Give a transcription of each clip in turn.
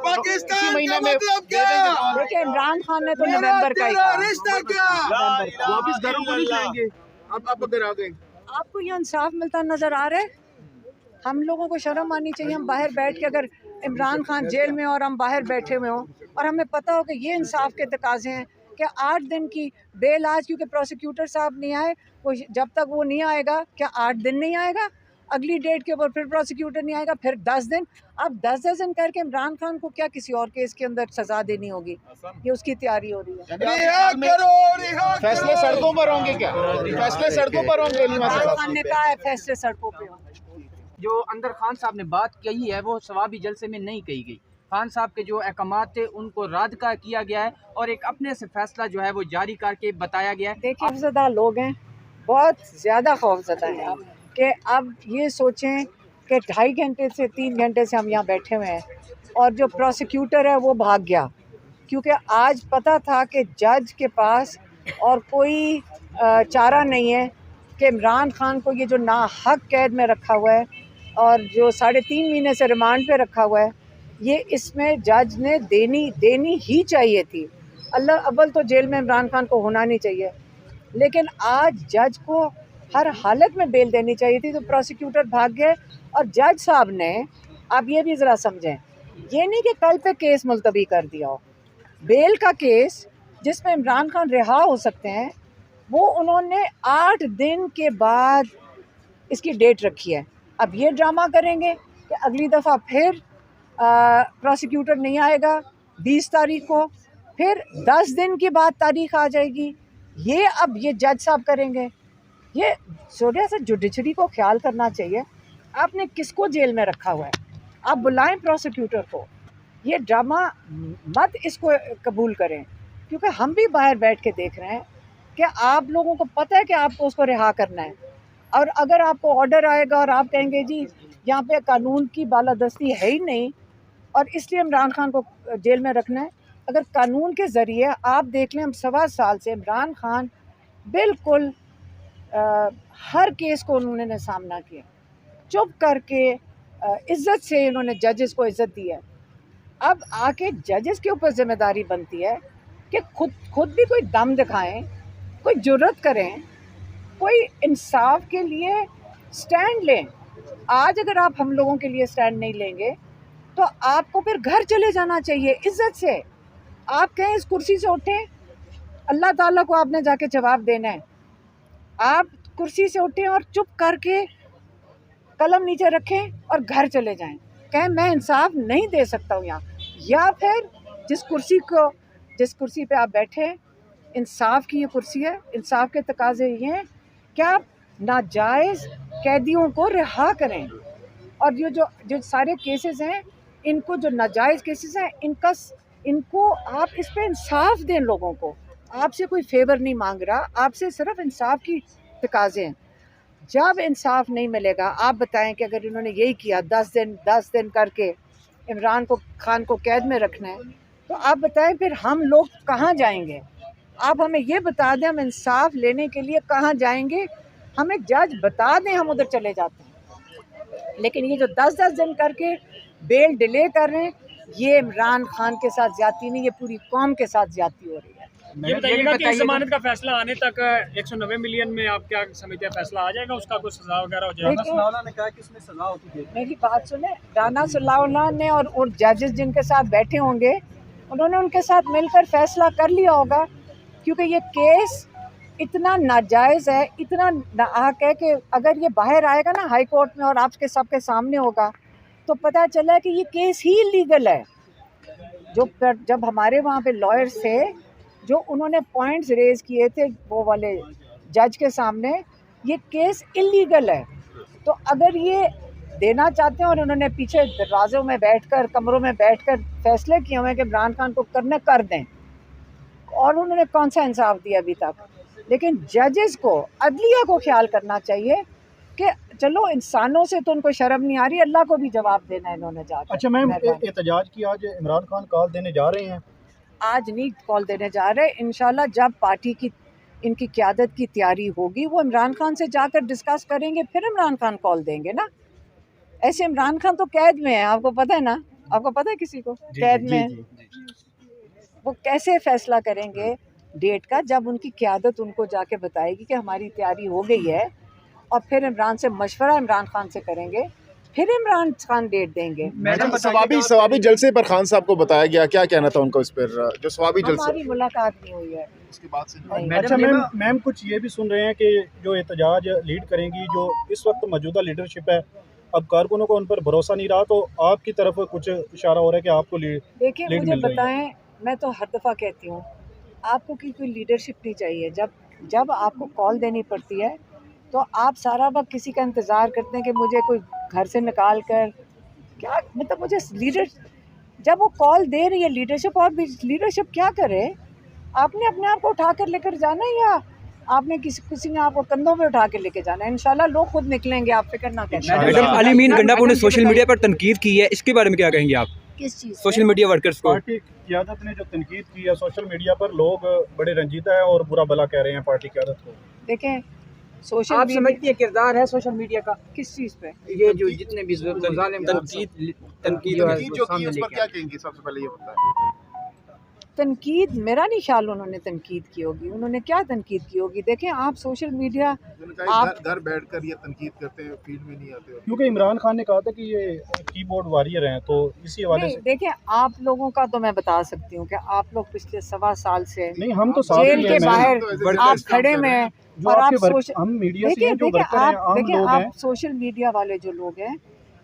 इसी महीने में देखिए इमरान खान ने तो नवंबर का ही कहा। वापिस घरों को नहीं जाएंगे आप अगर आ गए। आपको ये इंसाफ मिलता नजर आ रहा है? हम लोगों को शर्म आनी चाहिए। हम बाहर बैठ के, अगर इमरान खान जेल में और हम बाहर बैठे हुए हों और हमें पता हो कि ये इंसाफ के तकाजे हैं कि 8 दिन की बेल, आज क्योंकि प्रोसिक्यूटर साहब नहीं आए, वो जब तक वो नहीं आएगा, क्या 8 दिन नहीं आएगा, अगली डेट के ऊपर फिर प्रोसिक्यूटर नहीं आएगा, फिर 10 दिन। अब 10 दिन करके इमरान खान को क्या किसी और केस के अंदर सजा देनी होगी? ये उसकी तैयारी हो रही है। फैसले सड़कों पर होंगे क्या? फैसले सड़कों पर होंगे? इमरान खान ने कहा है फैसले सड़कों पे होंगे। जो अंदर खान साहब ने बात कही है वो सवाबी जलसे में नहीं कही गई। खान साहब के जो अहकामात थे उनको रद्द का किया गया है और एक अपने से फैसला जो है वो जारी करके बताया गया है। देखिए खौफजदा लोग हैं, बहुत ज़्यादा खौफजदा हैं कि अब ये सोचें कि 2.5 घंटे से 3 घंटे से हम यहाँ बैठे हुए हैं और जो प्रोसिक्यूटर है वो भाग गया, क्योंकि आज पता था कि जज के पास और कोई चारा नहीं है कि इमरान खान को ये जो नाहक कैद में रखा हुआ है और जो 3.5 महीने से रिमांड पे रखा हुआ है, ये इसमें जज ने देनी ही चाहिए थी। अल्लाह अव्वल तो जेल में इमरान खान को होना नहीं चाहिए, लेकिन आज जज को हर हालत में बेल देनी चाहिए थी। तो प्रोसिक्यूटर भाग गए और जज साहब ने, आप ये भी ज़रा समझें, ये नहीं कि कल पे केस मुलतवी कर दिया हो। बेल का केस जिसमें इमरान खान रिहा हो सकते हैं, वो उन्होंने 8 दिन के बाद इसकी डेट रखी है। अब ये ड्रामा करेंगे कि अगली दफ़ा फिर प्रोसिक्यूटर नहीं आएगा 20 तारीख को, फिर 10 दिन के बाद तारीख आ जाएगी। ये अब ये जज साहब करेंगे। ये थोड़ा सा जुडिशरी को ख्याल करना चाहिए। आपने किसको जेल में रखा हुआ है? आप बुलाएं प्रोसिक्यूटर को। ये ड्रामा मत इसको कबूल करें, क्योंकि हम भी बाहर बैठ के देख रहे हैं कि आप लोगों को पता है कि आपको उसको रिहा करना है, और अगर आपको ऑर्डर आएगा और आप कहेंगे जी यहाँ पे कानून की बालादस्ती है ही नहीं और इसलिए इमरान खान को जेल में रखना है। अगर कानून के ज़रिए आप देख लें, हम 1.25 साल से इमरान खान बिल्कुल हर केस को उन्होंने सामना किया, चुप करके इज़्ज़त से इन्होंने जजेस को इज़्ज़त दी है। अब आके जजेस के ऊपर ज़िम्मेदारी बनती है कि खुद भी कोई दम दिखाएं, कोई जुर्रत करें, कोई इंसाफ के लिए स्टैंड लें। आज अगर आप हम लोगों के लिए स्टैंड नहीं लेंगे तो आपको फिर घर चले जाना चाहिए इज़्ज़त से। आप कहें इस कुर्सी से उठें, अल्लाह ताला को आपने जाके जवाब देना है। आप कुर्सी से उठें और चुप करके कलम नीचे रखें और घर चले जाएं, कहें मैं इंसाफ नहीं दे सकता हूँ यहाँ। या फिर जिस कुर्सी पे आप बैठे हैं, इंसाफ की ये कुर्सी है, इंसाफ के तकाजे ये हैं कि आप नाजायज़ कैदियों को रिहा करें। और ये जो सारे केसेस हैं, इनको जो नाजायज़ केसेस हैं, इनको आप इस पे इंसाफ दें लोगों को। आपसे कोई फेवर नहीं मांग रहा, आपसे सिर्फ इंसाफ की तकाजे हैं। जब इंसाफ नहीं मिलेगा, आप बताएं कि अगर इन्होंने यही किया 10 दिन करके इमरान खान को कैद में रखना है, तो आप बताएं फिर हम लोग कहाँ जाएंगे? आप हमें ये बता दें, हम इंसाफ लेने के लिए कहाँ जाएंगे? हमें जज बता दें, हम उधर चले जाते हैं। लेकिन ये जो 10 दिन करके बेल डिले कर रहे हैं, ये इमरान खान के साथ ज्यादती नहीं, ये पूरी कौम के साथ ज्यादती हो रही है। ये बताइएगा कि जमानत का फैसला आने तक 190 मिलियन में आप क्या समझते हैं, फैसला आ जाएगा, उसका कुछ सजा वगैरह हो जाएगा? सलाउल्लाह ने कहा कि इसमें सजा होती है। मेरी बात सुने, राना सलाउल्लाह ने और जजेस जिनके साथ बैठे होंगे, उन्होंने उनके साथ मिलकर फैसला कर लिया होगा, क्योंकि ये केस इतना नाजायज़ है, इतना नाहक है कि अगर ये बाहर आएगा ना हाई कोर्ट में और आपके सबके सामने होगा, तो पता चला कि ये केस ही इलीगल है। जब हमारे वहाँ पे लॉयर्स थे, जो उन्होंने पॉइंट्स रेज़ किए थे वो वाले जज के सामने, ये केस इलीगल है। तो अगर ये देना चाहते हैं और उन्होंने पीछे दरवाज़ों में बैठकर, कमरों में बैठकर फैसले किए हुए हैं कि इमरान खान को करना कर दें, और उन्होंने कौन सा इंसाफ दिया अभी तक? लेकिन जजेस को, अदलिया को ख्याल करना चाहिए कि चलो इंसानों से तो उनको शर्म नहीं आ रही, अल्लाह को भी जवाब देना है इन्होंने जाकर। अच्छा मैम, एहतजाज की आज इमरान खान कॉल देने जा रहे हैं? आज नहीं कॉल देने जा रहे, इंशाल्लाह जब पार्टी की इनकी क़यादत की तैयारी होगी, वो इमरान खान से जाकर डिस्कस करेंगे, फिर इमरान खान कॉल देंगे ना। ऐसे इमरान खान तो कैद में है, आपको पता है ना। आपको पता है किसी को कैद में है? वो कैसे फैसला करेंगे डेट का जब उनकी क़यादत उनको जाके बताएगी कि हमारी तैयारी हो गई है, और फिर इमरान से मशवरा इमरान खान से करेंगे, फिर इमरान खान डेट देंगे। मैडम सवाबी जलसे पर खान साहब को बताया गया, क्या कहना था उनको इस पर, जो सवाबी जलसे? हमारी मुलाकात नहीं हुई है उसके बाद से। नहीं। अच्छा मैम कुछ ये भी सुन रहे हैं कि जो एहतजाज लीड करेंगी, जो इस वक्त मौजूदा लीडरशिप है, अब कारकुनों को उन पर भरोसा नहीं रहा, तो आपकी तरफ कुछ इशारा हो रहा है कि आपको देखिए मुझे बताएं, मैं तो हर दफ़ा कहती हूँ आपको की कोई लीडरशिप नहीं चाहिए। जब आपको कॉल देनी पड़ती है तो आप सारा वक्त किसी का इंतज़ार करते हैं कि मुझे कोई घर से निकाल कर, क्या मतलब मुझे लीडर, जब वो कॉल दे रही है लीडरशिप, और भी लीडरशिप क्या करे? आपने अपने आप को उठा कर लेकर जाना है, या आपने किसी ने आपको कंधों पे उठा के लेके जाना है? इंशाल्लाह लोग खुद निकलेंगे, आप फिक्र ना करें। मैडम अली मीन गंडापुर ने सोशल मीडिया पर तनकीद की है, इसके बारे में क्या कहेंगे आप? किस चीज़? सोशल मीडिया वर्कर्स को पार्टी क़यादत ने जो तनकीद की है सोशल मीडिया पर, लोग बड़े रंजीदा है और बुरा भला कह रहे हैं पार्टी क़यादत को। देखें सोशल आप समझती है किरदार है सोशल मीडिया का किस चीज़ पे? ये जो जितने भी जालिम तनकीद जो की उस पर क्या कहेंगे? सबसे पहले ये बताएं। तनकीद मेरा नहीं ख्याल उन्होंने तनकीद की होगी। उन्होंने क्या तनकीद की होगी? देखें आप सोशल मीडिया आप घर बैठकर ये तनकीद करते हैं, फील्ड में नहीं आते। क्योंकि इमरान खान ने कहा था कि ये कीबोर्ड वॉरियर हैं, तो इसी हवाले से। देखें आप लोगों का तो मैं बता सकती हूँ कि आप लोग पिछले 1.25 साल से नहीं, हम तो साथ जेल ही के हैं, बाहर आप खड़े में हैं, जो और आप आपके हम मीडिया से हैं, जो वर्कर हैं, आम लोग हैं। आप सोशल मीडिया वाले जो लोग हैं,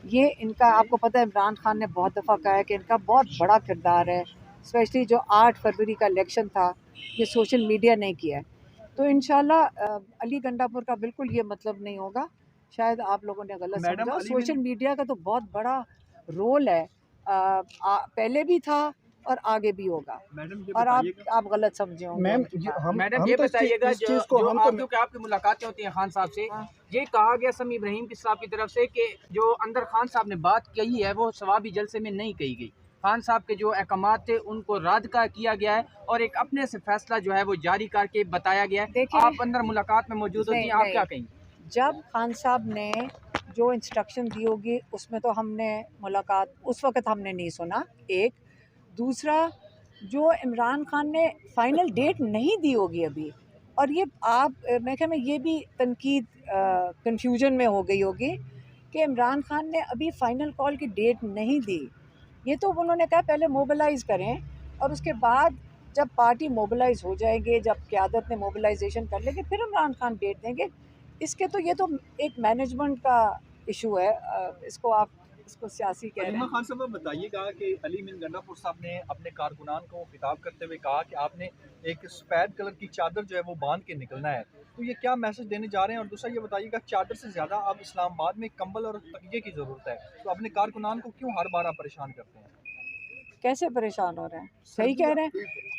ये इनका आपको पता है इमरान खान ने बहुत दफ़ा कहा है कि इनका बहुत बड़ा किरदार है, स्पेशली जो 8 फरवरी का इलेक्शन था, ये सोशल मीडिया ने किया है। तो इंशाल्लाह अली गंडापुर का बिल्कुल ये मतलब नहीं होगा, शायद आप लोगों ने गलत समझा। सोशल मीडिया का तो बहुत बड़ा रोल है, पहले भी था और आगे भी होगा, और आप गलत समझे होंगे। मैडम ये बताइएगा क्योंकि आपकी मुलाकातें होती हैं खान साहब से, ये कहा गया समी इब्राहिम की साहब की तरफ से कि जो अंदर खान साहब ने बात कही है वो सवाबी जलसे में नहीं कही गई। खान साहब के जो अहकामात थे उनको रद्द किया गया है और एक अपने से फैसला जो है वो जारी करके बताया गया है। आप अंदर मुलाकात में मौजूद होती हैं, आप क्या कहेंगे? जब खान साहब ने जो इंस्ट्रक्शन दी होगी उसमें तो हमने मुलाकात उस वक़्त हमने नहीं सुना, एक। दूसरा, जो इमरान खान ने फ़ाइनल डेट नहीं दी होगी अभी, और ये आप मैं ख्याल में ये भी तनकीद कन्फ्यूजन में हो गई होगी कि इमरान खान ने अभी फ़ाइनल कॉल की डेट नहीं दी। ये तो उन्होंने कहा पहले मोबिलाइज़ करें, और उसके बाद जब पार्टी मोबिलाइज़ हो जाएंगे, जब क़यादत ने मोबिलाइजेशन कर लेंगे, फिर इमरान खान डेट देंगे। इसके तो ये तो एक मैनेजमेंट का इशू है, इसको सियासी कह रहे हैं। खान साहब बताइएगा कि अली मीन गंडापुर साहब ने अपने कारकुनान को खिताब करते हुए कहा कि आपने एक सफ़ेद कलर की चादर जो है वो बांध के निकलना है, तो ये क्या मैसेज देने जा रहे हैं? और दूसरा ये बताइएगा, चादर से ज़्यादा अब इस्लामाबाद में कंबल और तकिए की ज़रूरत है, तो अपने कारकुनान को क्यों हर बार आप परेशान करते हैं? कैसे परेशान हो रहे हैं? सही कह रहे हैं,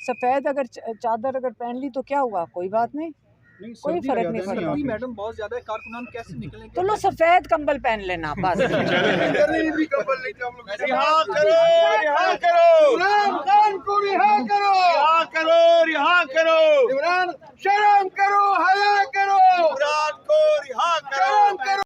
सफ़ेद अगर चादर अगर पहन ली तो क्या हुआ, कोई बात नहीं, कोई फर्क नहीं पड़ता। मैडम बहुत ज़्यादा है, कारकुनान कैसे निकलेंगे? तो लो सफ़ेद कंबल पहन लेना बस। रिहा करो, रिहा करो, रिहा करो, इमरान शर्म